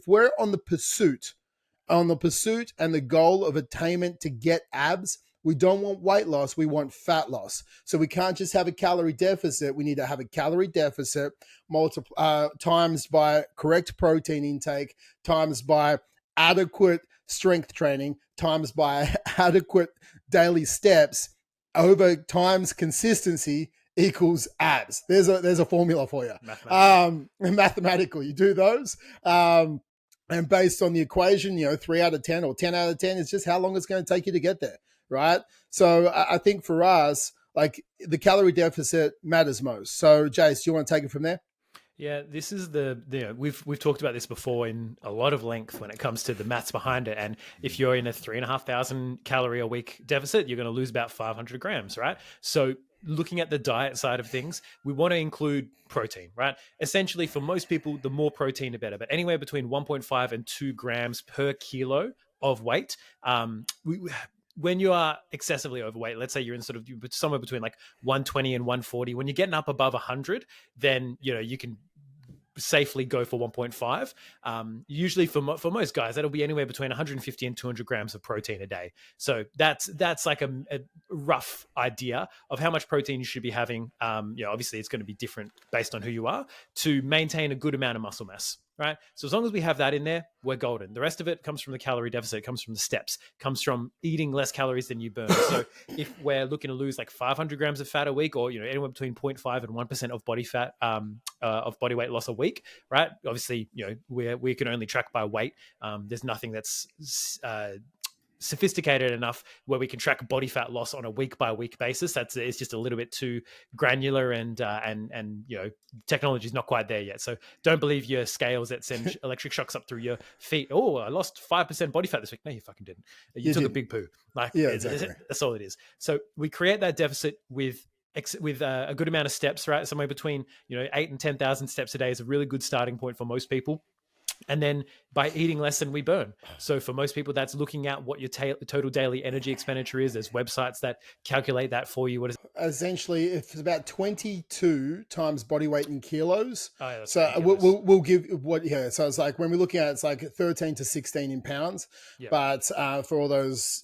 if we're on the pursuit and the goal of attainment to get abs, we don't want weight loss, we want fat loss. So we can't just have a calorie deficit. We need to have a calorie deficit times by correct protein intake, times by adequate strength training, times by adequate daily steps, over times consistency equals abs. There's a formula for you. Mathematical. You do those. And based on the equation, 3 out of 10 or 10 out of 10 is just how long it's going to take you to get there, right? So I think for us, like the calorie deficit matters most. So Jace, do you want to take it from there? Yeah, this is we've talked about this before in a lot of length when it comes to the maths behind it. And if you're in a 3,500 calorie a week deficit, you're going to lose about 500 grams, right? So looking at the diet side of things, we want to include protein, right? Essentially, for most people, the more protein, the better. But anywhere between 1.5 and 2 grams per kilo of weight, when you are excessively overweight, let's say you're in sort of somewhere between like 120 and 140, when you're getting up above 100, then you can safely go for 1.5. Usually for most guys, that'll be anywhere between 150 and 200 grams of protein a day. So that's like a rough idea of how much protein you should be having. Obviously it's going to be different based on who you are to maintain a good amount of muscle mass. Right. So as long as we have that in there, we're golden. The rest of it comes from the calorie deficit, comes from the steps, comes from eating less calories than you burn. So if we're looking to lose like 500 grams of fat a week, or anywhere between 0.5 and 1% of body fat, of body weight loss a week, right? Obviously, we can only track by weight. There's nothing that's sophisticated enough where we can track body fat loss on a week by week basis. It's just a little bit too granular, and technology is not quite there yet. So don't believe your scales that send electric shocks up through your feet. Oh, I lost 5% body fat this week. No, you fucking didn't. You took a big poo. Exactly. That's all it is. So we create that deficit with a good amount of steps, right? Somewhere between 8 and 10,000 steps a day is a really good starting point for most people. And then by eating less than we burn. So for most people, that's looking at what your total daily energy expenditure is. There's websites that calculate that for you. What is essentially, it's about 22 times body weight in kilos. Oh, yeah, so we'll give what, yeah. So it's like when we're looking at it's like 13 to 16 in pounds. Yep. But for all those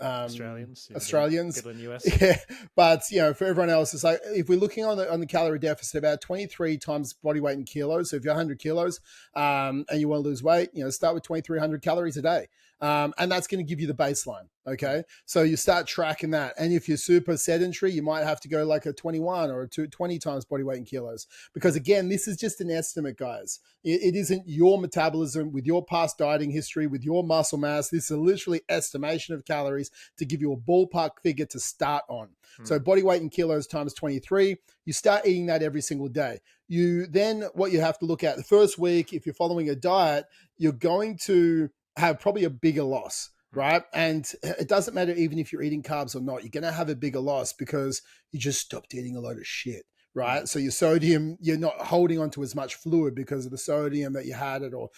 Australians, people in the US. Yeah. But for everyone else, it's like if we're looking on the calorie deficit, about 23 times body weight in kilos. So if you're 100 kilos, and you want to lose weight, start with 2,300 calories a day. And that's going to give you the baseline. Okay. So you start tracking that. And if you're super sedentary, you might have to go like a 21 or 20 times body weight in kilos. Because again, this is just an estimate, guys. It isn't your metabolism with your past dieting history, with your muscle mass. This is literally estimation of calories to give you a ballpark figure to start on. So body weight in kilos times 23, you start eating that every single day. What you have to look at the first week, if you're following a diet, you're going to have probably a bigger loss, right? And it doesn't matter even if you're eating carbs or not, you're going to have a bigger loss because you just stopped eating a load of shit, right? So your sodium, you're not holding onto as much fluid because of the sodium that you had it, or,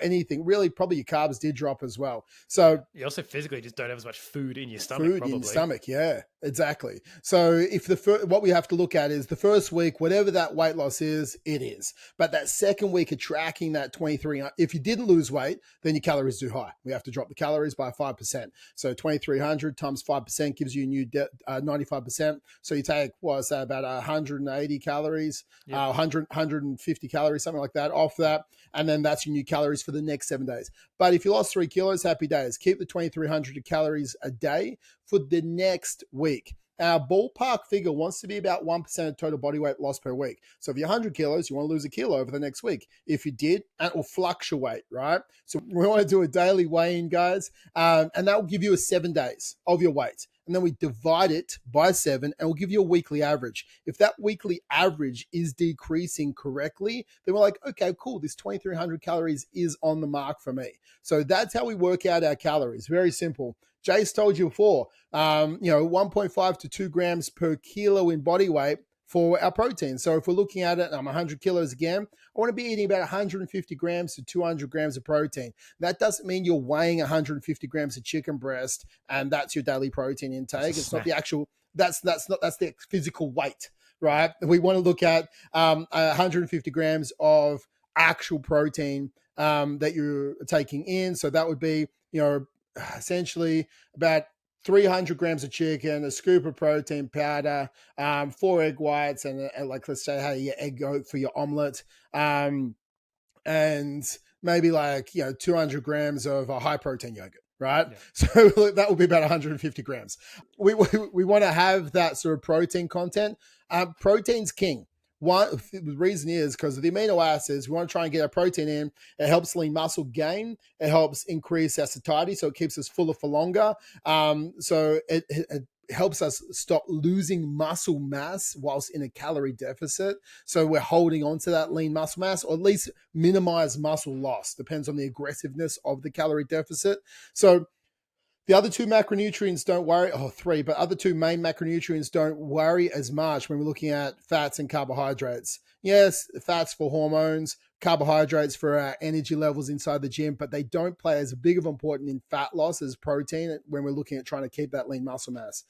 anything. Really, probably your carbs did drop as well. So you also physically just don't have as much food in your stomach. Yeah, exactly. So if what we have to look at is the first week, whatever that weight loss is, it is. But that second week of tracking that 23, if you didn't lose weight, then your calories do high. We have to drop the calories by 5%. So 2,300 times 5% gives you a new 95%. So you take, about 180 calories, 150 calories, something like that off that. And then that's your new calories for the next 7 days. But if you lost 3 kilos, happy days. Keep the 2,300 calories a day for the next week. Our ballpark figure wants to be about 1% of total body weight loss per week. So if you're 100 kilos, you want to lose a kilo over the next week. If you did, it will fluctuate, right? So we want to do a daily weigh-in, guys, and that will give you 7 days of your weight. And then we divide it by 7 and we'll give you a weekly average. If that weekly average is decreasing correctly, then we're like, okay, cool. This 2,300 calories is on the mark for me. So that's how we work out our calories. Very simple. Jace told you before, 1.5 to 2 grams per kilo in body weight for our protein. So if we're looking at it, I'm 100 kilos again, I want to be eating about 150 grams to 200 grams of protein. That doesn't mean you're weighing 150 grams of chicken breast and that's your daily protein intake. It's not the actual, that's the physical weight, right? We want to look at 150 grams of actual protein that you're taking in. So that would be, essentially about 300 grams of chicken, a scoop of protein powder, 4 egg whites, and like, let's say, hey, your egg yolk for your omelet. And maybe, like, 200 grams of a high protein yogurt, right? Yeah. So that will be about 150 grams. We want to have that sort of protein content. Protein's king. The reason is because of the amino acids. We want to try and get our protein in. It helps lean muscle gain. It helps increase our satiety, so it keeps us fuller for longer. So it helps us stop losing muscle mass whilst in a calorie deficit. So we're holding on to that lean muscle mass, or at least minimize muscle loss. Depends on the aggressiveness of the calorie deficit. So the other two macronutrients don't worry, three, but other two main macronutrients don't worry as much when we're looking at fats and carbohydrates. Yes, fats for hormones, carbohydrates for our energy levels inside the gym, but they don't play as big of an important in fat loss as protein when we're looking at trying to keep that lean muscle mass.